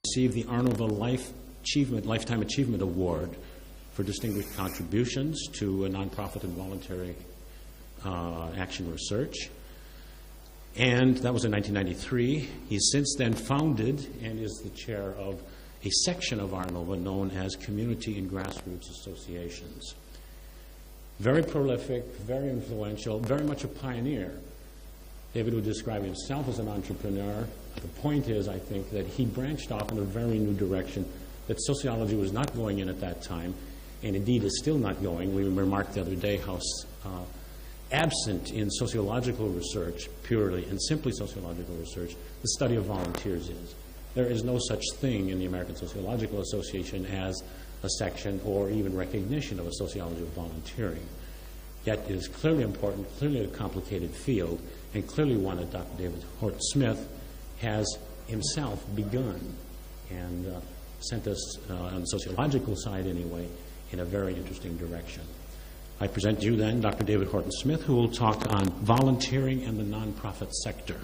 received the Arnold Lifetime Achievement Award for distinguished contributions to nonprofit and voluntary action research. And that was in 1993. He's since then founded and is the chair of a section of ARNOVA known as Community and Grassroots Associations. Very prolific, very influential, very much a pioneer. David would describe himself as an entrepreneur. The point is, I think, that he branched off in a very new direction that sociology was not going in at that time, and indeed is still not going. We remarked the other day how absent in sociological research, purely and simply sociological research, the study of volunteers is. There is no such thing in the American Sociological Association as a section or even recognition of a sociology of volunteering. Yet it is clearly important, clearly a complicated field, and clearly one that Dr. David Horton Smith has himself begun and sent us, on the sociological side anyway, in a very interesting direction. I present to you then Dr. David Horton Smith, who will talk on volunteering and the nonprofit sector.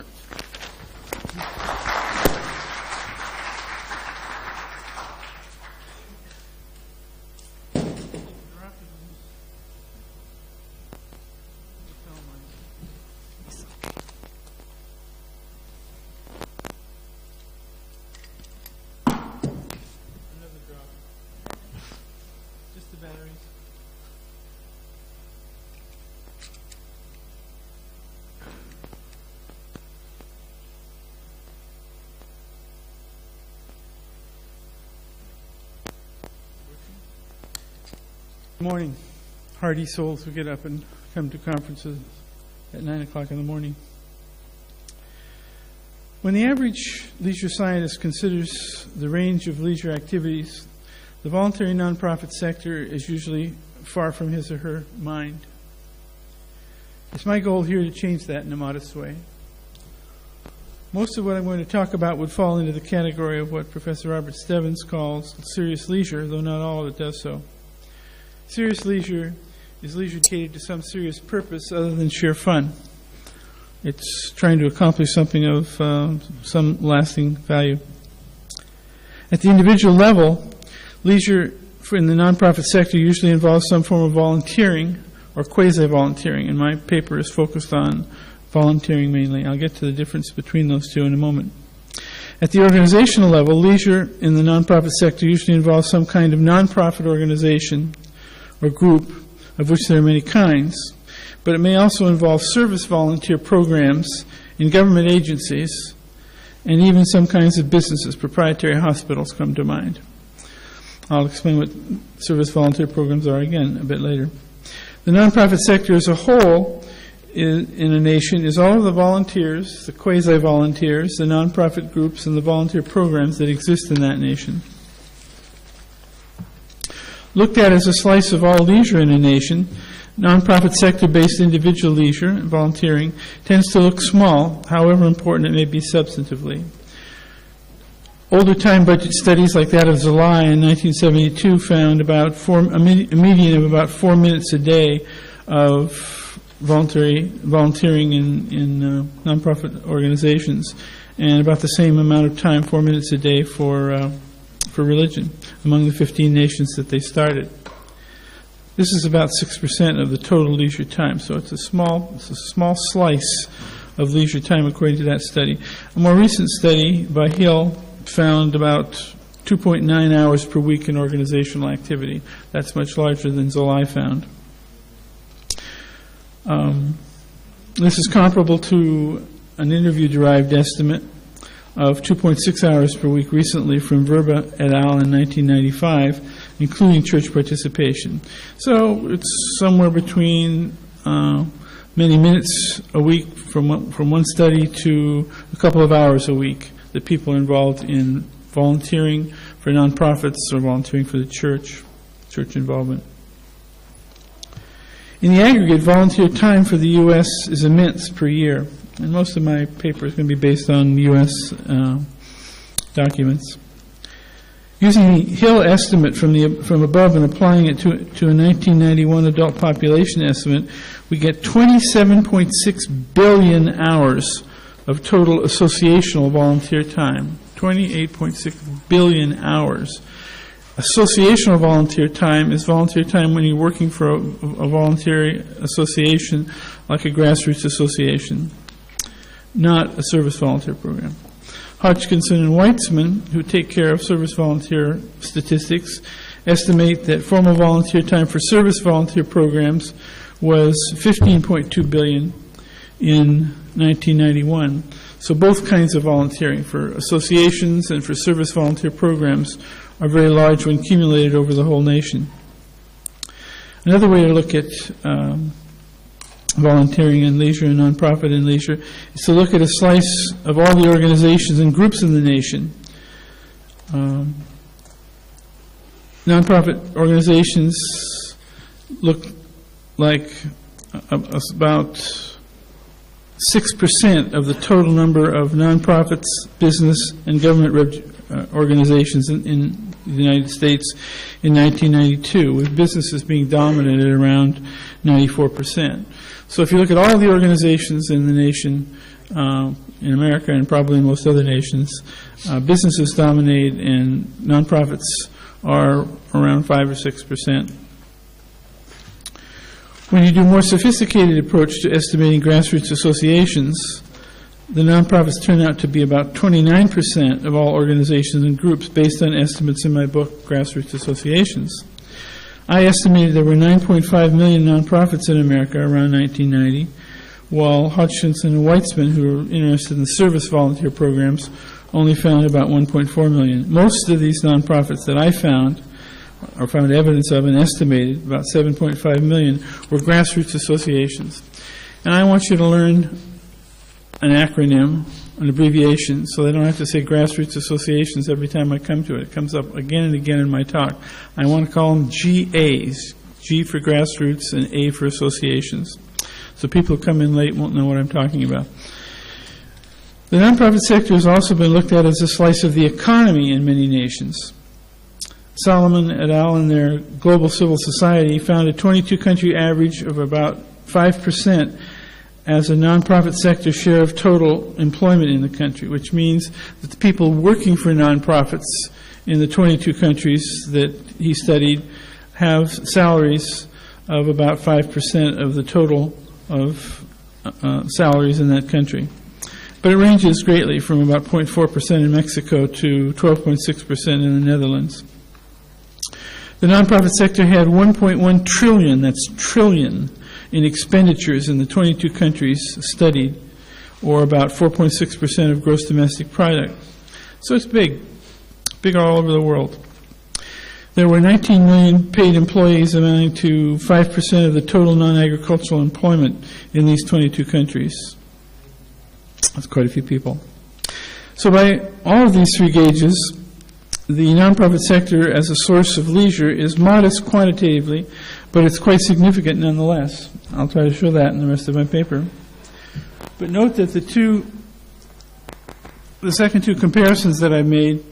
Good morning. Hardy souls who get up and come to conferences at 9 o'clock in the morning. When the average leisure scientist considers the range of leisure activities, the voluntary nonprofit sector is usually far from his or her mind. It's my goal here to change that in a modest way. Most of what I'm going to talk about would fall into the category of what Professor Robert Stebbins calls serious leisure, though not all of it does so. Serious leisure is leisure dedicated to some serious purpose other than sheer fun. It's trying to accomplish something of some lasting value. At the individual level, leisure in the nonprofit sector usually involves some form of volunteering or quasi-volunteering, and my paper is focused on volunteering mainly. I'll get to the difference between those two in a moment. At the organizational level, leisure in the nonprofit sector usually involves some kind of nonprofit organization or group, of which there are many kinds, but it may also involve service volunteer programs in government agencies and even some kinds of businesses. Proprietary hospitals come to mind. I'll explain what service volunteer programs are again a bit later. The nonprofit sector as a whole in a nation is all of the volunteers, the quasi-volunteers, the nonprofit groups, and the volunteer programs that exist in that nation. Looked at as a slice of all leisure in a nation, nonprofit sector-based individual leisure, volunteering, tends to look small, however important it may be substantively. Older time budget studies like that of Zelai in 1972 found about a median of about 4 minutes a day of volunteering in nonprofit organizations, and about the same amount of time, 4 minutes a day, for religion among the 15 nations that they started. This is about 6% of the total leisure time, so it's a small slice of leisure time according to that study. A more recent study by Hill found about 2.9 hours per week in organizational activity. That's much larger than Zelai found. This is comparable to an interview-derived estimate of 2.6 hours per week recently from Verba et al. In 1995, including church participation. So it's somewhere between many minutes a week from one study to a couple of hours a week that people are involved in volunteering for nonprofits or volunteering for the church involvement. In the aggregate, volunteer time for the U.S. is immense per year. And most of my paper is going to be based on U.S. documents. Using the Hill estimate from above and applying it to a 1991 adult population estimate, we get 27.6 billion hours of total associational volunteer time. 28.6 billion hours. Associational volunteer time is volunteer time when you're working for a voluntary association, like a grassroots association, not a service volunteer program. Hodgkinson and Weitzman, who take care of service volunteer statistics, estimate that formal volunteer time for service volunteer programs was 15.2 billion in 1991. So both kinds of volunteering, for associations and for service volunteer programs, are very large when accumulated over the whole nation. Another way to look at volunteering and leisure and nonprofit and leisure is to look at a slice of all the organizations and groups in the nation. Nonprofit organizations look like about 6% of the total number of nonprofits, business, and government organizations in the United States in 1992, with businesses being dominant at around 94%. So if you look at all the organizations in the nation, in America and probably in most other nations, businesses dominate and nonprofits are around 5 or 6%. When you do a more sophisticated approach to estimating grassroots associations, the nonprofits turn out to be about 29% of all organizations and groups based on estimates in my book, Grassroots Associations. I estimated there were 9.5 million nonprofits in America around 1990, while Hodgkinson and Weitzman, who were interested in service volunteer programs, only found about 1.4 million. Most of these nonprofits that I found, or found evidence of and estimated, about 7.5 million, were grassroots associations. And I want you to learn an acronym, an abbreviation, so they don't have to say grassroots associations every time I come to it. It comes up again and again in my talk. I want to call them GAs, G for grassroots and A for associations. So people who come in late won't know what I'm talking about. The nonprofit sector has also been looked at as a slice of the economy in many nations. Solomon et al. In their Global Civil Society found a 22-country average of about 5% as a nonprofit sector share of total employment in the country, which means that the people working for nonprofits in the 22 countries that he studied have salaries of about 5% of the total of salaries in that country. But it ranges greatly from about 0.4% in Mexico to 12.6% in the Netherlands. The nonprofit sector had 1.1 trillion, that's trillion, in expenditures in the 22 countries studied, or about 4.6% of gross domestic product. So it's big all over the world. There were 19 million paid employees, amounting to 5% of the total non-agricultural employment in these 22 countries. That's quite a few people. So by all of these three gauges, the nonprofit sector as a source of leisure is modest quantitatively, but it's quite significant nonetheless. I'll try to show that in the rest of my paper. But note that the second two comparisons that I've made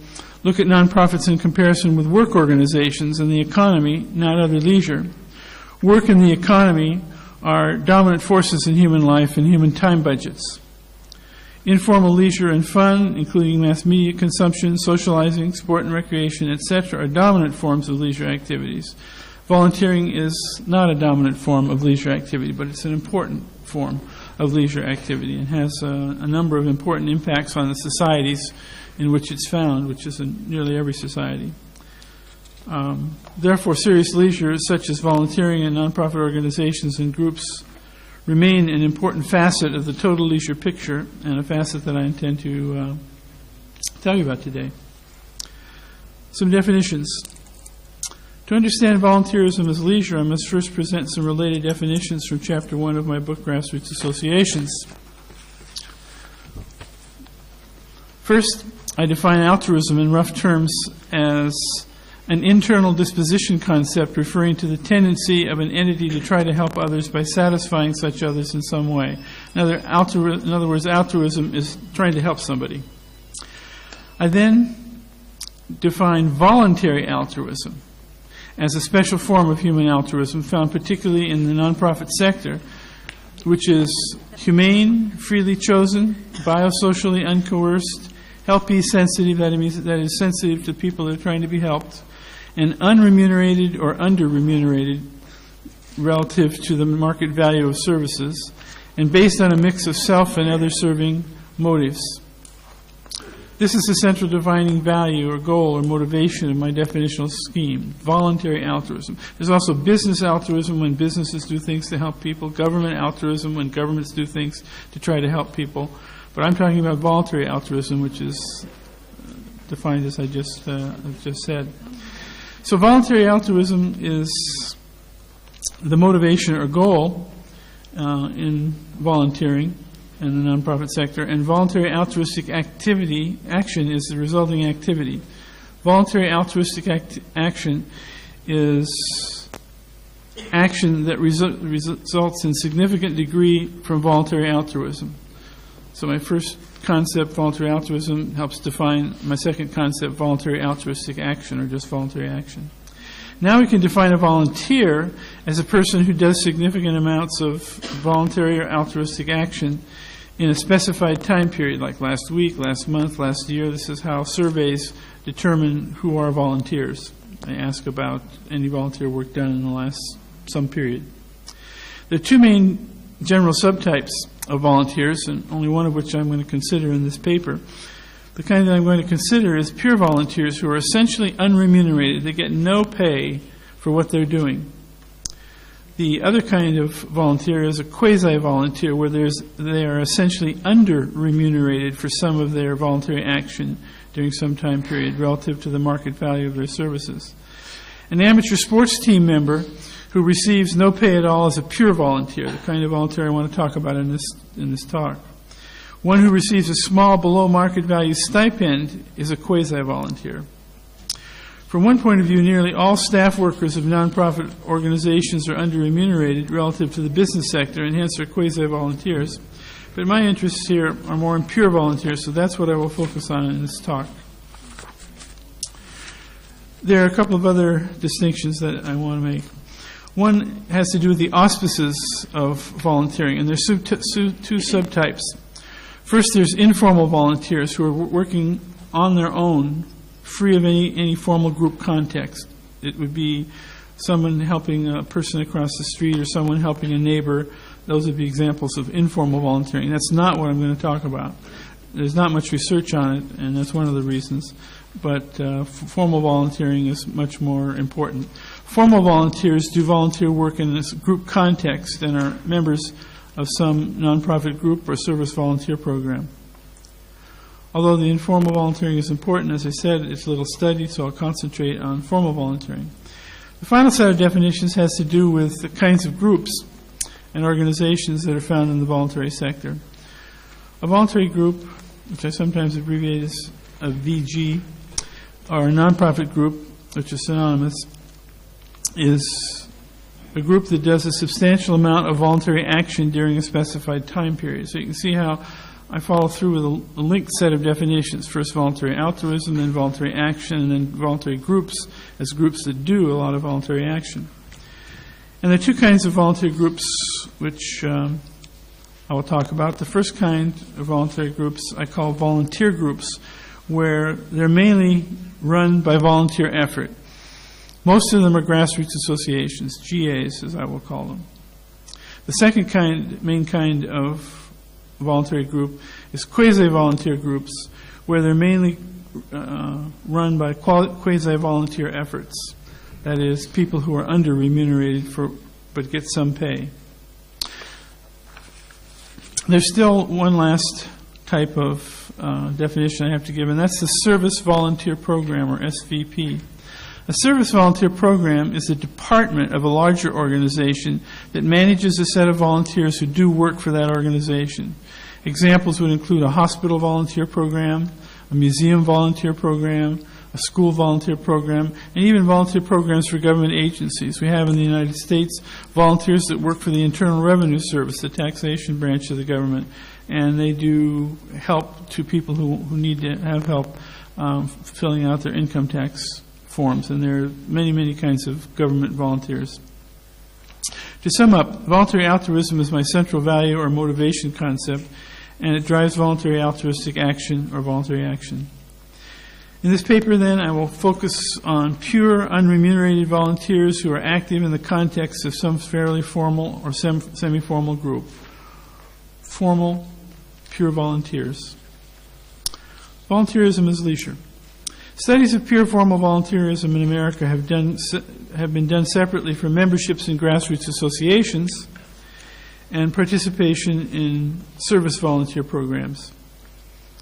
look at nonprofits in comparison with work organizations and the economy, not other leisure. Work and the economy are dominant forces in human life and human time budgets. Informal leisure and fun, including mass media consumption, socializing, sport and recreation, etc., are dominant forms of leisure activities. Volunteering is not a dominant form of leisure activity, but it's an important form of leisure activity and has a number of important impacts on the societies in which it's found, which is in nearly every society. Therefore, serious leisure, such as volunteering in nonprofit organizations and groups, remain an important facet of the total leisure picture, and a facet that I intend to tell you about today. Some definitions. To understand volunteerism as leisure, I must first present some related definitions from Chapter 1 of my book, Grassroots Associations. First, I define altruism in rough terms as an internal disposition concept referring to the tendency of an entity to try to help others by satisfying such others in some way. In other words, altruism is trying to help somebody. I then define voluntary altruism as a special form of human altruism found particularly in the nonprofit sector, which is humane, freely chosen, biosocially uncoerced, helpee sensitive, that means that is sensitive to people that are trying to be helped, and unremunerated or under-remunerated relative to the market value of services, and based on a mix of self and other serving motives. This is the central defining value or goal or motivation of my definitional scheme, voluntary altruism. There's also business altruism when businesses do things to help people, government altruism when governments do things to try to help people. But I'm talking about voluntary altruism, which is defined as I just said. So voluntary altruism is the motivation or goal in volunteering in the nonprofit sector, and voluntary altruistic action is the resulting activity. Voluntary altruistic action is action that results in significant degree from voluntary altruism. So my first concept, voluntary altruism, helps define my second concept, voluntary altruistic action, or just voluntary action. Now we can define a volunteer as a person who does significant amounts of voluntary or altruistic action in a specified time period, like last week, last month, last year. This is how surveys determine who are volunteers. They ask about any volunteer work done in the last some period. There are two main general subtypes of volunteers, and only one of which I'm going to consider in this paper. The kind that I'm going to consider is pure volunteers who are essentially unremunerated. They get no pay for what they're doing. The other kind of volunteer is a quasi-volunteer, where they are essentially under-remunerated for some of their voluntary action during some time period relative to the market value of their services. An amateur sports team member who receives no pay at all is a pure volunteer, the kind of volunteer I want to talk about in this talk. One who receives a small below market value stipend is a quasi-volunteer. From one point of view, nearly all staff workers of nonprofit organizations are under-remunerated relative to the business sector, and hence are quasi-volunteers. But my interests here are more in pure volunteers, so that's what I will focus on in this talk. There are a couple of other distinctions that I want to make. One has to do with the auspices of volunteering, and there's two subtypes. First, there's informal volunteers who are working on their own, free of any formal group context. It would be someone helping a person across the street or someone helping a neighbor. Those would be examples of informal volunteering. That's not what I'm going to talk about. There's not much research on it, and that's one of the reasons. But formal volunteering is much more important. Formal volunteers do volunteer work in this group context and are members of some nonprofit group or service volunteer program. Although the informal volunteering is important, as I said, it's little studied, so I'll concentrate on formal volunteering. The final set of definitions has to do with the kinds of groups and organizations that are found in the voluntary sector. A voluntary group, which I sometimes abbreviate as a VG, or a nonprofit group, which is synonymous, is a group that does a substantial amount of voluntary action during a specified time period. So you can see how I follow through with a linked set of definitions. First voluntary altruism, then voluntary action, and then voluntary groups as groups that do a lot of voluntary action. And there are two kinds of voluntary groups which I will talk about. The first kind of voluntary groups I call volunteer groups, where they're mainly run by volunteer effort. Most of them are grassroots associations, GAs as I will call them. The second main kind of voluntary group is quasi-volunteer groups, where they're mainly run by quasi-volunteer efforts. That is, people who are under-remunerated but get some pay. There's still one last type of definition I have to give, and that's the Service Volunteer Program, or SVP. A service volunteer program is a department of a larger organization that manages a set of volunteers who do work for that organization. Examples would include a hospital volunteer program, a museum volunteer program, a school volunteer program, and even volunteer programs for government agencies. We have in the United States volunteers that work for the Internal Revenue Service, the taxation branch of the government, and they do help to people who need to have help filling out their income tax forms, and there are many, many kinds of government volunteers. To sum up, voluntary altruism is my central value or motivation concept, and it drives voluntary altruistic action or voluntary action. In this paper, then, I will focus on pure, unremunerated volunteers who are active in the context of some fairly formal or semi-formal group. Formal, pure volunteers. Volunteerism as leisure. Studies of pure formal volunteerism in America have been done separately from memberships in grassroots associations and participation in service volunteer programs.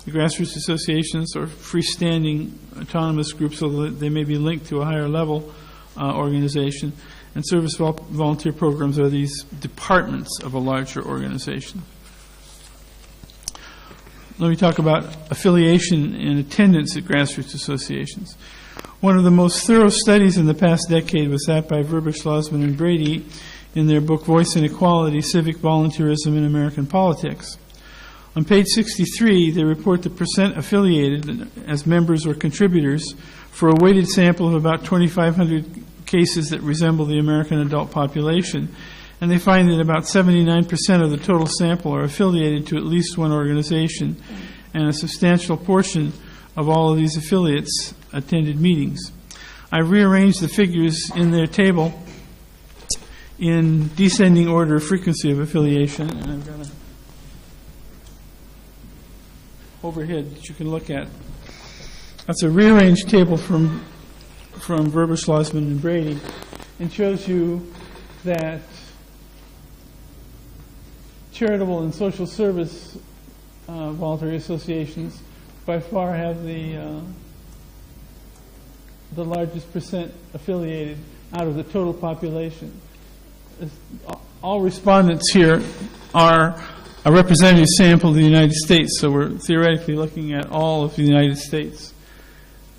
The grassroots associations are freestanding autonomous groups, although they may be linked to a higher level organization, and service volunteer programs are these departments of a larger organization. Let me talk about affiliation and attendance at grassroots associations. One of the most thorough studies in the past decade was that by Verba, Schlossman, and Brady in their book Voice and Equality, Civic Volunteerism in American Politics. On page 63, they report the percent affiliated as members or contributors for a weighted sample of about 2,500 cases that resemble the American adult population. And they find that about 79% of the total sample are affiliated to at least one organization, and a substantial portion of all of these affiliates attended meetings. I rearranged the figures in their table in descending order of frequency of affiliation, and I've got a overhead that you can look at. That's a rearranged table from Verba, Schlossman, and Brady, and shows you that charitable and social service voluntary associations by far have the largest percent affiliated out of the total population. All respondents here are a representative sample of the United States, so we're theoretically looking at all of the United States,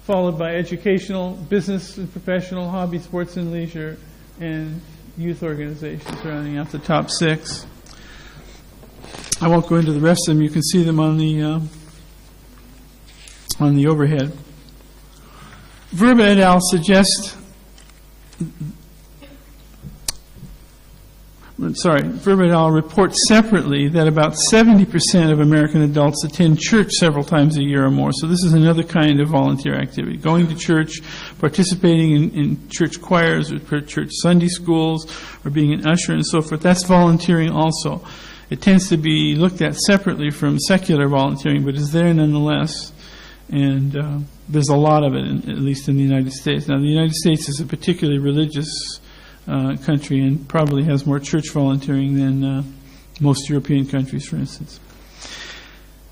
followed by educational, business and professional, hobby, sports and leisure, and youth organizations, rounding out the top 6. I won't go into the rest of them. You can see them on the overhead. Verba et al. Verba et al. Report separately that about 70% of American adults attend church several times a year or more. So this is another kind of volunteer activity. Going to church, participating in church choirs or church Sunday schools, or being an usher and so forth. That's volunteering also. It tends to be looked at separately from secular volunteering, but is there nonetheless. And there's a lot of it, at least in the United States. Now, the United States is a particularly religious country and probably has more church volunteering than most European countries, for instance.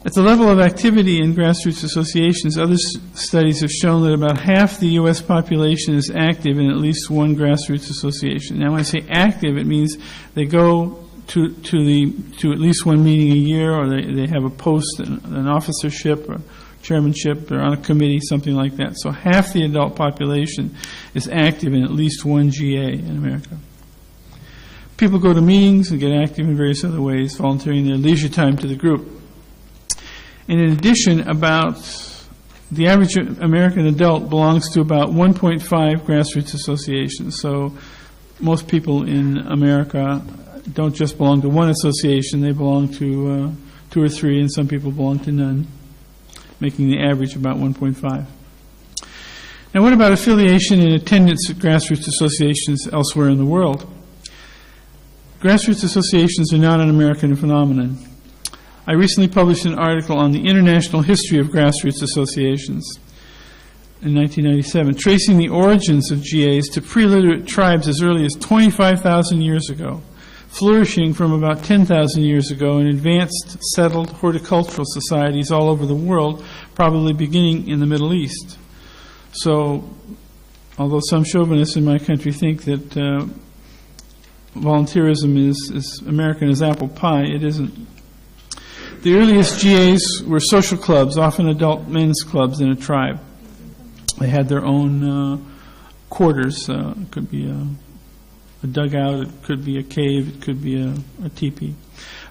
At the level of activity in grassroots associations, other studies have shown that about half the U.S. population is active in at least one grassroots association. Now, when I say active, it means they go to at least one meeting a year, or they have a post, an officership, or chairmanship, they're on a committee, something like that. So half the adult population is active in at least one GA in America. People go to meetings and get active in various other ways, volunteering their leisure time to the group. And in addition, about the average American adult belongs to about 1.5 grassroots associations. So most people in America don't just belong to one association, they belong to 2 or 3, and some people belong to none, making the average about 1.5. Now, what about affiliation and attendance at grassroots associations elsewhere in the world? Grassroots associations are not an American phenomenon. I recently published an article on the international history of grassroots associations in 1997, tracing the origins of GAs to pre-literate tribes as early as 25,000 years ago, flourishing from about 10,000 years ago in advanced, settled horticultural societies all over the world, probably beginning in the Middle East. So, although some chauvinists in my country think that volunteerism is as American as apple pie, it isn't. The earliest GAs were social clubs, often adult men's clubs in a tribe. They had their own quarters. It could be a dugout, it could be a cave, it could be a teepee.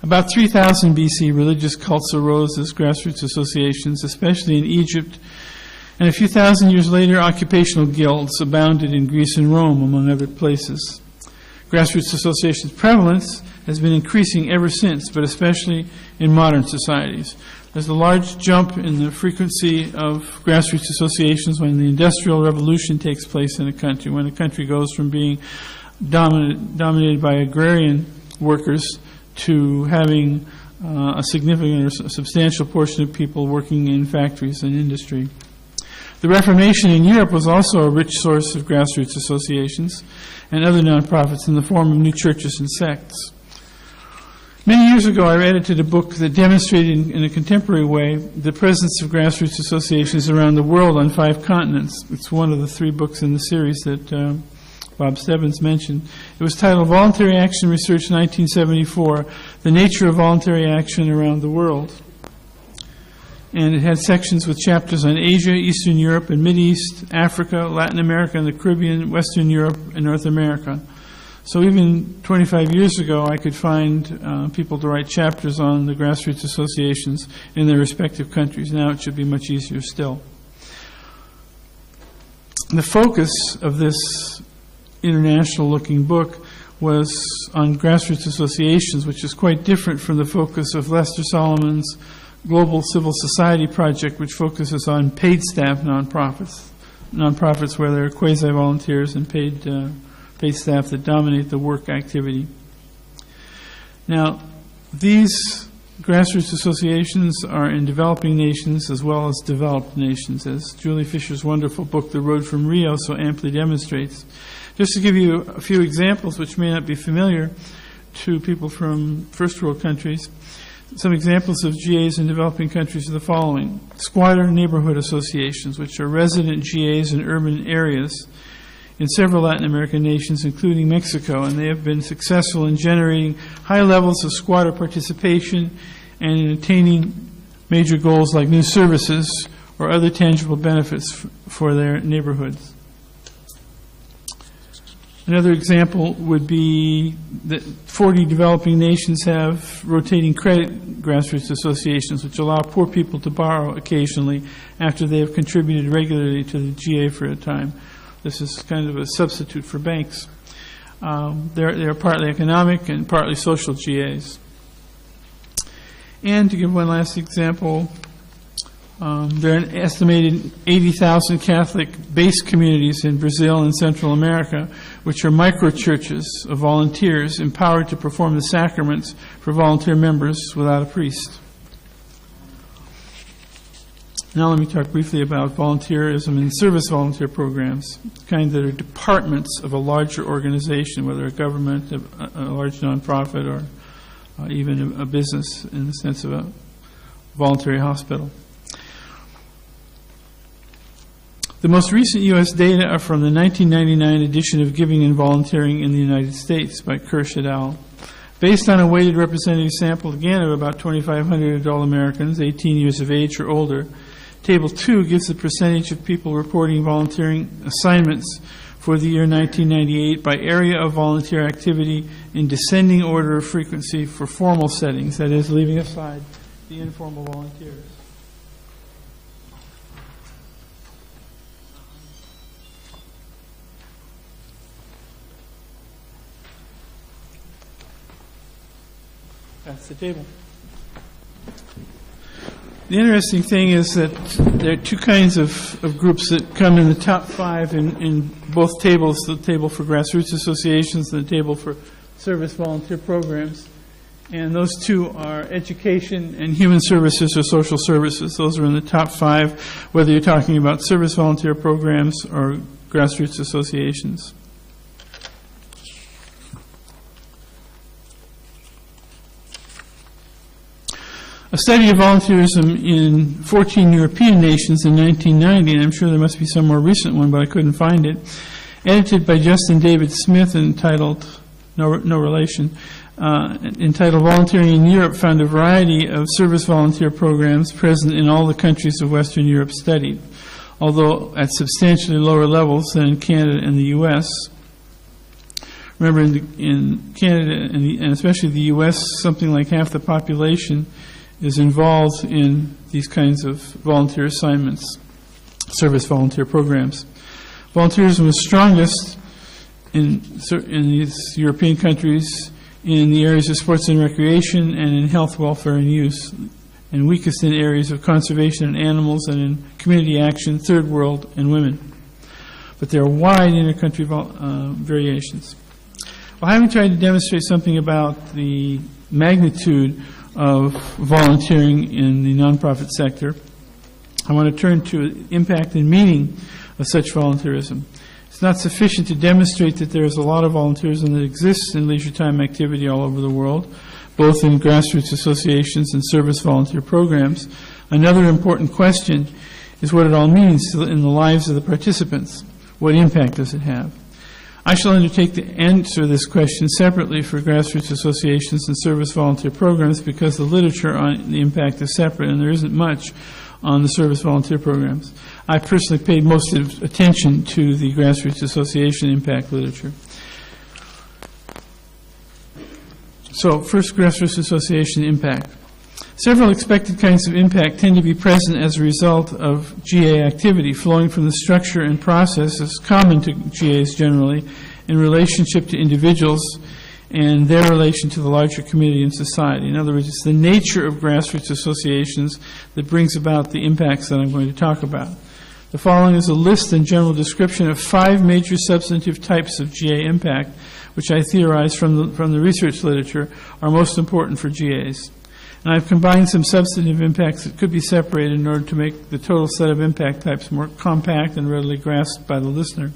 About 3000 BC, religious cults arose as grassroots associations, especially in Egypt. And a few thousand years later, occupational guilds abounded in Greece and Rome, among other places. Grassroots associations' prevalence has been increasing ever since, but especially in modern societies. There's a large jump in the frequency of grassroots associations when the Industrial Revolution takes place in a country, when a country goes from being dominated by agrarian workers to having a significant or substantial portion of people working in factories and industry. The Reformation in Europe was also a rich source of grassroots associations and other nonprofits in the form of new churches and sects. Many years ago, I edited a book that demonstrated in a contemporary way the presence of grassroots associations around the world on 5 continents. It's one of the 3 books in the series that Bob Stebbins mentioned. It was titled Voluntary Action Research 1974, The Nature of Voluntary Action Around the World. And it had sections with chapters on Asia, Eastern Europe, and Mideast, Africa, Latin America, and the Caribbean, Western Europe, and North America. So even 25 years ago, I could find people to write chapters on the grassroots associations in their respective countries. Now it should be much easier still. The focus of this international-looking book was on grassroots associations, which is quite different from the focus of Lester Solomon's Global Civil Society Project, which focuses on paid staff nonprofits where there are quasi-volunteers and paid staff that dominate the work activity. Now, these grassroots associations are in developing nations as well as developed nations, as Julie Fisher's wonderful book, The Road from Rio, so amply demonstrates. Just to give you a few examples which may not be familiar to people from first world countries, some examples of GAs in developing countries are the following. Squatter neighborhood associations, which are resident GAs in urban areas in several Latin American nations, including Mexico, and they have been successful in generating high levels of squatter participation and in attaining major goals like new services or other tangible benefits for their neighborhoods. Another example would be that 40 developing nations have rotating credit grassroots associations, which allow poor people to borrow occasionally after they have contributed regularly to the GA for a time. This is kind of a substitute for banks. They're partly economic and partly social GAs. And to give one last example, there are an estimated 80,000 Catholic-based communities in Brazil and Central America, which are micro-churches of volunteers empowered to perform the sacraments for volunteer members without a priest. Now let me talk briefly about volunteerism and service volunteer programs, kind that are departments of a larger organization, whether a government, a large nonprofit, or even a business in the sense of a voluntary hospital. The most recent U.S. data are from the 1999 edition of Giving and Volunteering in the United States by Kirsch et al. Based on a weighted representative sample, again, of about 2,500 adult Americans, 18 years of age or older, Table 2 gives the percentage of people reporting volunteering assignments for the year 1998 by area of volunteer activity in descending order of frequency for formal settings, that is, leaving aside the informal volunteers. That's the table. The interesting thing is that there are 2 kinds of groups that come in the top 5 in both tables, the table for grassroots associations and the table for service volunteer programs. And those 2 are education and human services or social services. Those are in the top 5, whether you're talking about service volunteer programs or grassroots associations. A study of volunteerism in 14 European nations in 1990, and I'm sure there must be some more recent one, but I couldn't find it, edited by Justin David Smith, entitled, no relation, entitled Volunteering in Europe, found a variety of service volunteer programs present in all the countries of Western Europe studied, although at substantially lower levels than in Canada and the U.S. Remember, in Canada and especially the U.S., something like half the population is involved in these kinds of volunteer assignments, service volunteer programs. Volunteerism was strongest in these European countries in the areas of sports and recreation and in health, welfare, and use, and weakest in areas of conservation and animals and in community action, third world, and women. But there are wide intercountry variations. Well, having tried to demonstrate something about the magnitude of volunteering in the nonprofit sector, I want to turn to impact and meaning of such volunteerism. It's not sufficient to demonstrate that there is a lot of volunteerism that exists in leisure time activity all over the world, both in grassroots associations and service volunteer programs. Another important question is what it all means in the lives of the participants. What impact does it have? I shall undertake to answer this question separately for grassroots associations and service volunteer programs because the literature on the impact is separate and there isn't much on the service volunteer programs. I personally paid most of attention to the grassroots association impact literature. So, first, grassroots association impact. Several expected kinds of impact tend to be present as a result of GA activity, flowing from the structure and processes common to GAs generally in relationship to individuals and their relation to the larger community and society. In other words, it's the nature of grassroots associations that brings about the impacts that I'm going to talk about. The following is a list and general description of 5 major substantive types of GA impact, which I theorize from the research literature are most important for GAs. And I've combined some substantive impacts that could be separated in order to make the total set of impact types more compact and readily grasped by the listener.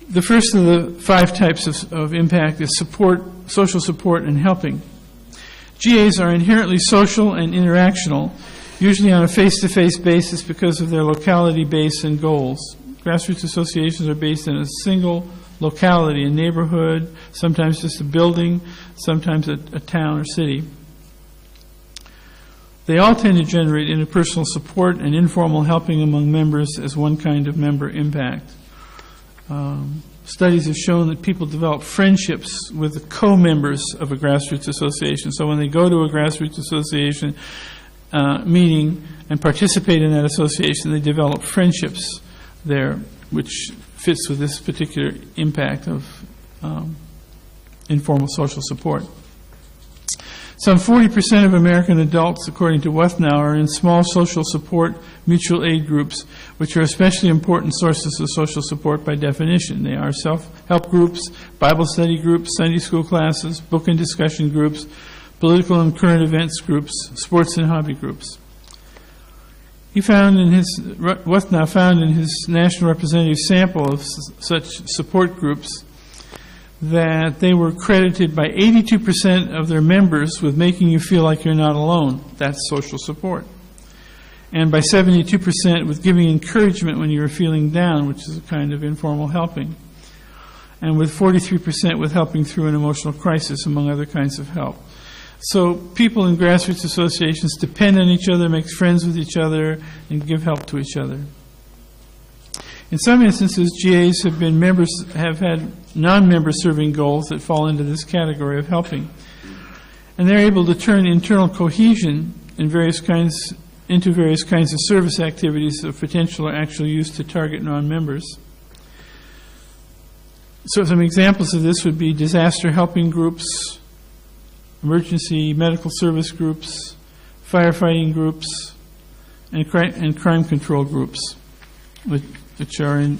The first of the 5 types of impact is support, social support, and helping. GAs are inherently social and interactional, usually on a face-to-face basis because of their locality base and goals. Grassroots associations are based in a single locality, a neighborhood, sometimes just a building, sometimes a town or city. They all tend to generate interpersonal support and informal helping among members as one kind of member impact. Studies have shown that people develop friendships with the co-members of a grassroots association. So when they go to a grassroots association meeting and participate in that association, they develop friendships there, which fits with this particular impact of informal social support. Some 40% of American adults, according to Wethnow, are in small social support mutual aid groups, which are especially important sources of social support by definition. They are self-help groups, Bible study groups, Sunday school classes, book and discussion groups, political and current events groups, sports and hobby groups. Wethnow found in his national representative sample of such support groups that they were credited by 82% of their members with making you feel like you're not alone. That's social support. And by 72% with giving encouragement when you were feeling down, which is a kind of informal helping. And with 43% with helping through an emotional crisis, among other kinds of help. So people in grassroots associations depend on each other, make friends with each other, and give help to each other. In some instances, GAs have had non-member serving goals that fall into this category of helping. And they're able to turn internal cohesion into various kinds of service activities of potential or actual use to target non-members. So some examples of this would be disaster helping groups, emergency medical service groups, firefighting groups, and crime control groups, which are in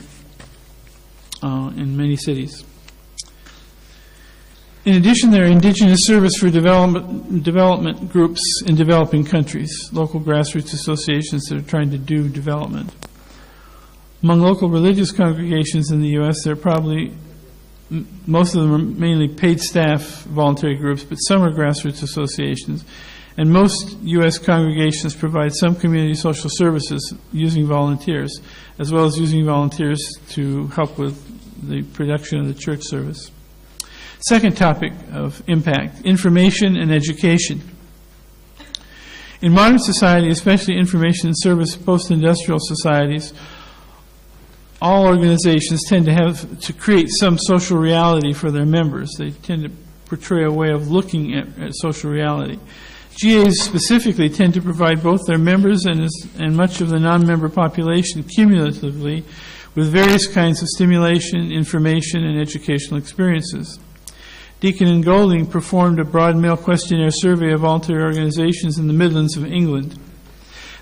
many cities. In addition, there are indigenous service for development groups in developing countries, local grassroots associations that are trying to do development. Among local religious congregations in the U.S., there are probably, most of them are mainly paid staff voluntary groups, but some are grassroots associations. And most U.S. congregations provide some community social services using volunteers, as well as using volunteers to help with the production of the church service. Second topic of impact, information and education. In modern society, especially information and service post-industrial societies, all organizations tend to create some social reality for their members. They tend to portray a way of looking at social reality. GAs specifically tend to provide both their members and much of the non-member population cumulatively with various kinds of stimulation, information, and educational experiences. Deacon and Golding performed a broad mail questionnaire survey of voluntary organizations in the Midlands of England.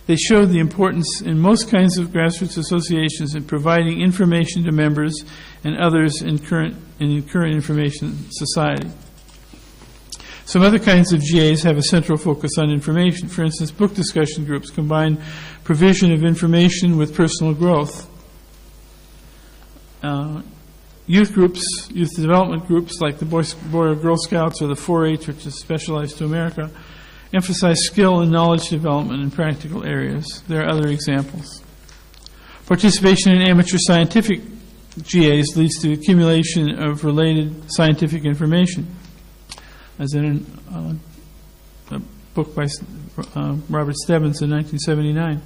They showed the importance in most kinds of grassroots associations in providing information to members and others in current information society. Some other kinds of GAs have a central focus on information. For instance, book discussion groups combine provision of information with personal growth. Youth groups, youth development groups like the Boy or Girl Scouts or the 4-H, which is specialized to America, emphasize skill and knowledge development in practical areas. There are other examples. Participation in amateur scientific GAs leads to accumulation of related scientific information, as in a book by Robert Stebbins in 1979.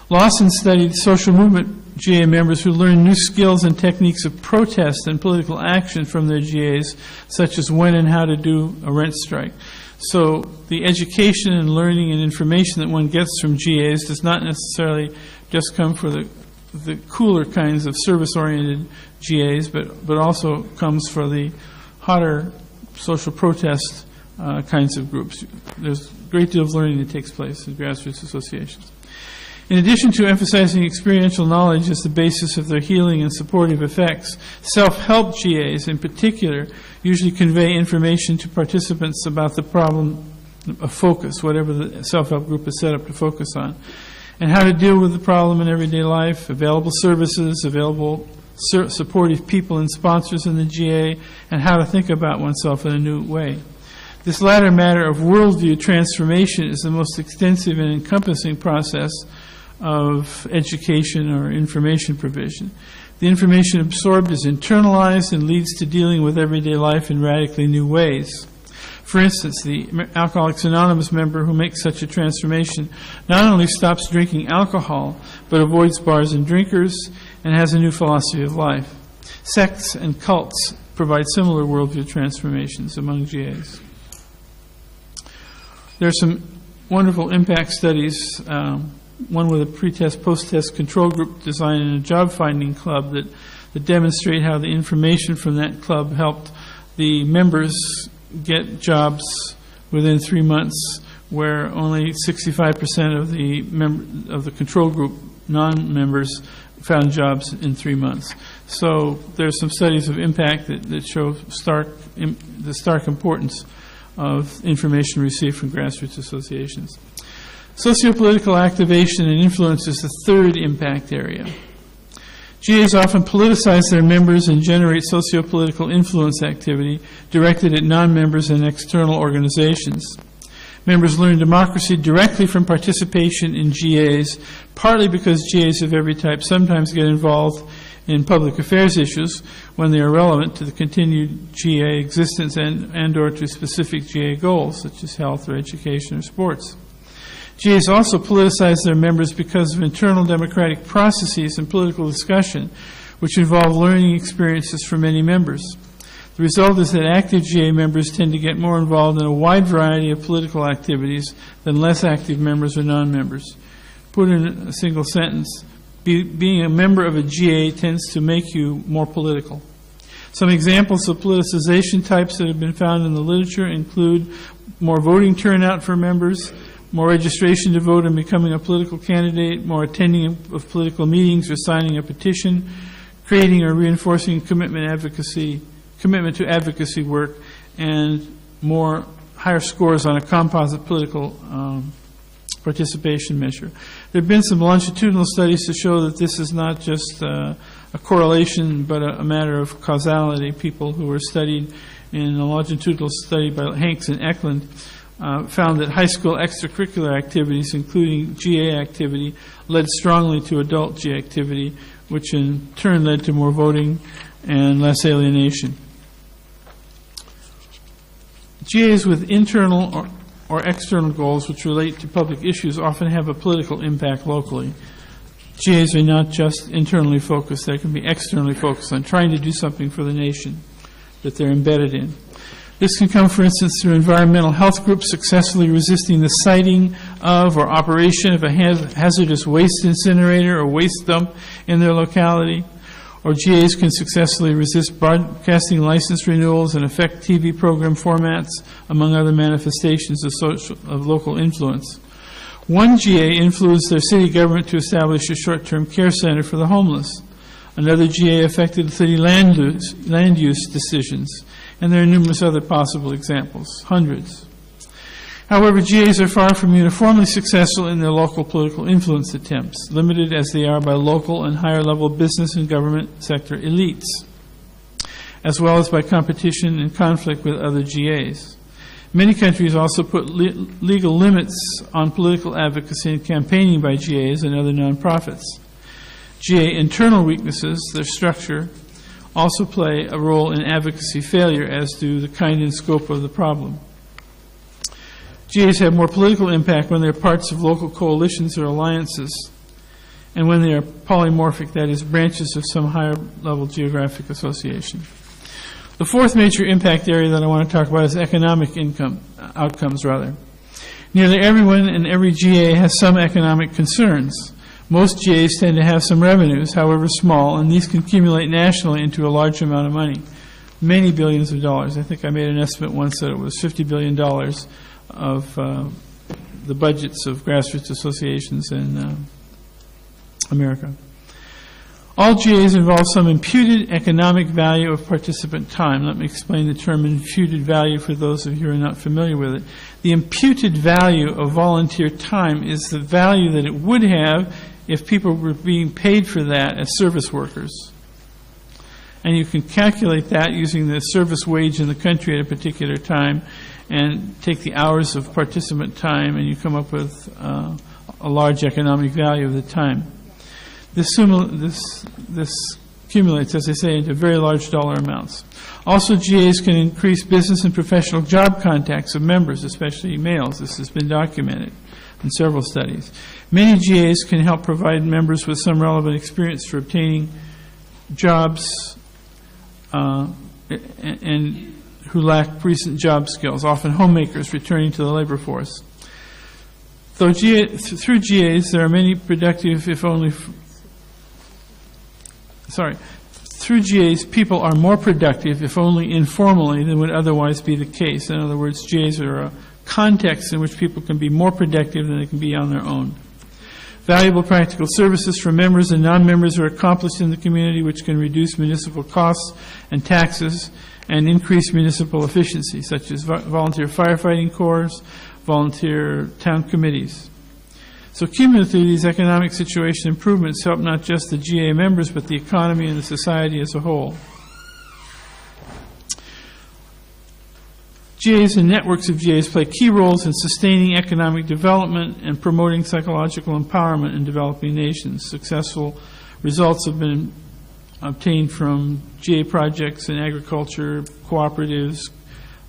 Lawson studied social movement GA members who learned new skills and techniques of protest and political action from their GAs, such as when and how to do a rent strike. So the education and learning and information that one gets from GAs does not necessarily just come for the cooler kinds of service-oriented GAs, but also comes for the hotter social protest kinds of groups. There's a great deal of learning that takes place in grassroots associations. In addition to emphasizing experiential knowledge as the basis of their healing and supportive effects, self-help GAs in particular usually convey information to participants about the problem of focus, whatever the self-help group is set up to focus on, and how to deal with the problem in everyday life, available services, available supportive people and sponsors in the GA, and how to think about oneself in a new way. This latter matter of worldview transformation is the most extensive and encompassing process of education or information provision. The information absorbed is internalized and leads to dealing with everyday life in radically new ways. For instance, the Alcoholics Anonymous member who makes such a transformation not only stops drinking alcohol, but avoids bars and drinkers and has a new philosophy of life. Sects and cults provide similar worldview transformations among GAs. There are some wonderful impact studies, one with a pre-test, post-test control group design in a job-finding club that demonstrate how the information from that club helped the members get jobs within 3 months, where only 65% of the control group non-members found jobs in 3 months. So there's some studies of impact that show the stark importance of information received from grassroots associations. Sociopolitical activation and influence is the third impact area. GAs often politicize their members and generate sociopolitical influence activity directed at non-members and external organizations. Members learn democracy directly from participation in GAs, partly because GAs of every type sometimes get involved in public affairs issues when they are relevant to the continued GA existence and or to specific GA goals, such as health or education or sports. GAs also politicize their members because of internal democratic processes and political discussion, which involve learning experiences for many members. The result is that active GA members tend to get more involved in a wide variety of political activities than less active members or non-members. Put in a single sentence, being a member of a GA tends to make you more political. Some examples of politicization types that have been found in the literature include more voting turnout for members, more registration to vote and becoming a political candidate, more attending of political meetings or signing a petition, creating or reinforcing commitment to advocacy work, and higher scores on a composite political participation measure. There have been some longitudinal studies to show that this is not just a correlation, but a matter of causality. People who were studied in a longitudinal study by Hanks and Eklund found that high school extracurricular activities, including GA activity, led strongly to adult GA activity, which in turn led to more voting and less alienation. GAs with internal or external goals which relate to public issues often have a political impact locally. GAs are not just internally focused, they can be externally focused on trying to do something for the nation that they're embedded in. This can come, for instance, through environmental health groups successfully resisting the siting of or operation of a hazardous waste incinerator or waste dump in their locality, or GAs can successfully resist broadcasting license renewals and affect TV program formats, among other manifestations of local influence. One GA influenced their city government to establish a short-term care center for the homeless. Another GA affected city land use decisions, and there are numerous other possible examples, hundreds. However, GAs are far from uniformly successful in their local political influence attempts, limited as they are by local and higher-level business and government sector elites, as well as by competition and conflict with other GAs. Many countries also put legal limits on political advocacy and campaigning by GAs and other nonprofits. GA internal weaknesses, their structure, also play a role in advocacy failure, as do the kind and scope of the problem. GAs have more political impact when they're parts of local coalitions or alliances, and when they are polymorphic, that is, branches of some higher level geographic association. The fourth major impact area that I want to talk about is economic outcomes. Nearly everyone in every GA has some economic concerns. Most GAs tend to have some revenues, however small, and these can accumulate nationally into a large amount of money, many billions of dollars. I think I made an estimate once that it was $50 billion of the budgets of grassroots associations in America. All GAs involve some imputed economic value of participant time. Let me explain the term imputed value for those of you who are not familiar with it. The imputed value of volunteer time is the value that it would have if people were being paid for that as service workers. And you can calculate that using the service wage in the country at a particular time and take the hours of participant time, and you come up with a large economic value of the time. This accumulates, as I say, into very large dollar amounts. Also, GAs can increase business and professional job contacts of members, especially males. This has been documented in several studies. Many GAs can help provide members with some relevant experience for obtaining jobs and who lack recent job skills, often homemakers returning to the labor force. Through GAs, there are many productive, through GAs, people are more productive, if only informally, than would otherwise be the case. In other words, GAs are a context in which people can be more productive than they can be on their own. Valuable practical services for members and non-members are accomplished in the community, which can reduce municipal costs and taxes and increase municipal efficiency, such as volunteer firefighting corps, volunteer town committees. So cumulatively, these economic situation improvements help not just the GA members, but the economy and the society as a whole. GAs and networks of GAs play key roles in sustaining economic development and promoting psychological empowerment in developing nations. Successful results have been obtained from GA projects in agriculture, cooperatives,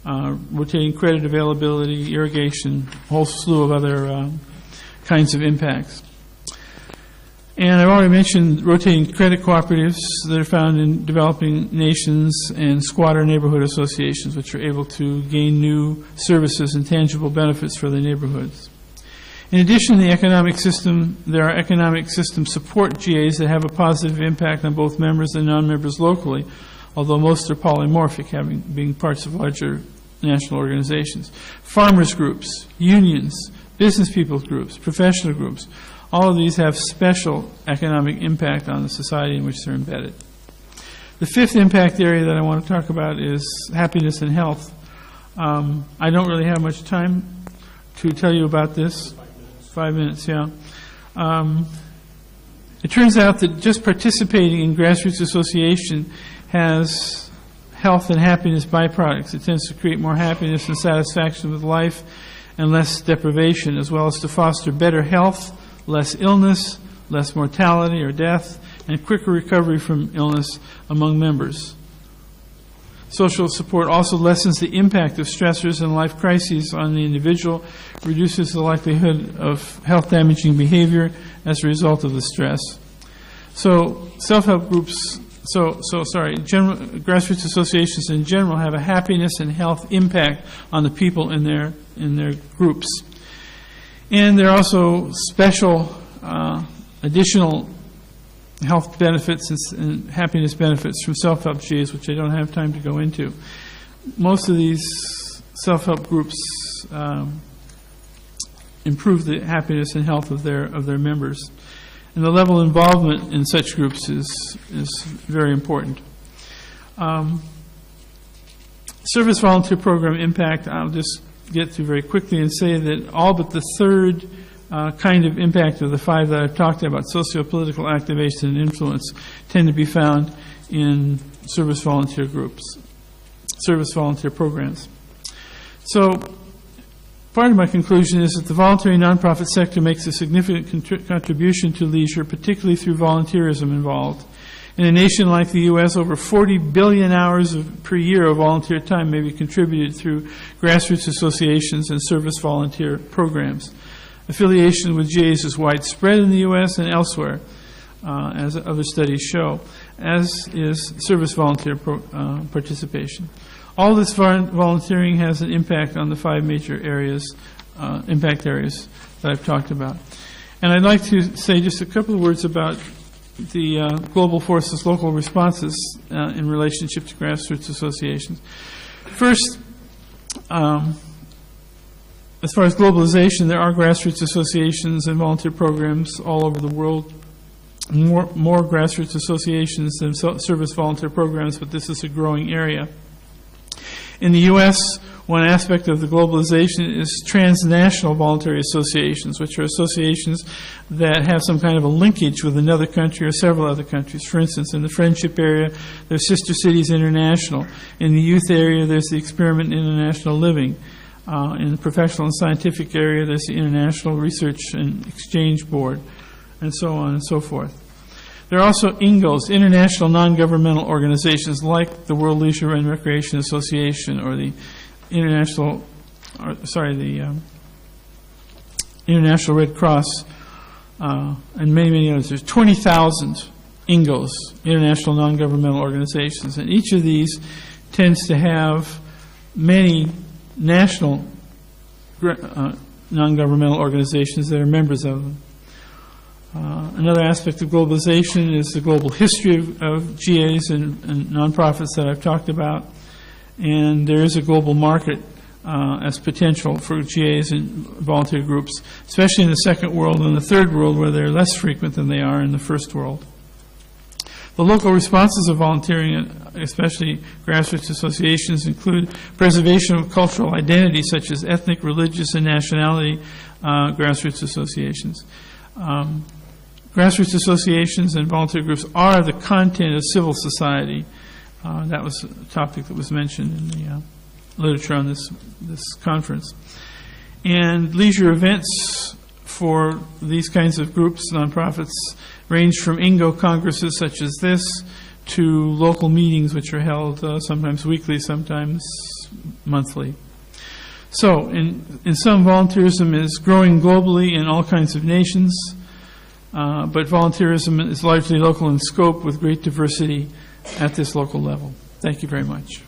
rotating credit availability, irrigation, a whole slew of other kinds of impacts. And I've already mentioned rotating credit cooperatives that are found in developing nations and squatter neighborhood associations, which are able to gain new services and tangible benefits for their neighborhoods. In addition, there are economic system support GAs that have a positive impact on both members and non-members locally, although most are polymorphic, being parts of larger national organizations. Farmers groups, unions, business people groups, professional groups, all of these have special economic impact on the society in which they're embedded. The fifth impact area that I want to talk about is happiness and health. I don't really have much time to tell you about this. 5 minutes, yeah. It turns out that just participating in grassroots association has health and happiness byproducts. It tends to create more happiness and satisfaction with life and less deprivation, as well as to foster better health, less illness, less mortality or death, and quicker recovery from illness among members. Social support also lessens the impact of stressors and life crises on the individual, reduces the likelihood of health-damaging behavior as a result of the stress. So self-help groups, grassroots associations in general have a happiness and health impact on the people in their groups. And there are also special additional health benefits and happiness benefits from self-help GAs, which I don't have time to go into. Most of these self-help groups improve the happiness and health of their members. And the level of involvement in such groups is very important. Service volunteer program impact, I'll just get through very quickly and say that all but the third kind of impact of the five that I've talked about, socio-political activation and influence, tend to be found in service volunteer groups, service volunteer programs. So part of my conclusion is that the voluntary nonprofit sector makes a significant contribution to leisure, particularly through volunteerism involved. In a nation like the U.S., over 40 billion hours per year of volunteer time may be contributed through grassroots associations and service volunteer programs. Affiliation with GAs is widespread in the U.S. and elsewhere, as other studies show, as is service volunteer participation. All this volunteering has an impact on the five major areas, impact areas that I've talked about. And I'd like to say just a couple of words about the global forces, local responses in relationship to grassroots associations. First, as far as globalization, there are grassroots associations and volunteer programs all over the world. More grassroots associations than service volunteer programs, but this is a growing area. In the U.S., one aspect of the globalization is transnational voluntary associations, which are associations that have some kind of a linkage with another country or several other countries. For instance, in the Friendship area, there's Sister Cities International. In the youth area, there's the Experiment International Living. In the professional and scientific area, there's the International Research and Exchange Board, and so on and so forth. There are also INGOs, international non-governmental organizations like the World Leisure and Recreation Association or the International Red Cross, and many, many others. There's 20,000 INGOs, international non-governmental organizations, and each of these tends to have many national non-governmental organizations that are members of them. Another aspect of globalization is the global history of GAs and nonprofits that I've talked about. And there is a global market as potential for GAs and volunteer groups, especially in the second world and the third world, where they're less frequent than they are in the first world. The local responses of volunteering, especially grassroots associations, include preservation of cultural identity, such as ethnic, religious, and nationality grassroots associations. Grassroots associations and volunteer groups are the content of civil society. That was a topic that was mentioned in the literature on this conference. And leisure events for these kinds of groups, nonprofits, range from INGO congresses such as this to local meetings which are held sometimes weekly, sometimes monthly. So, in sum, volunteerism is growing globally in all kinds of nations, but volunteerism is largely local in scope with great diversity at this local level. Thank you very much.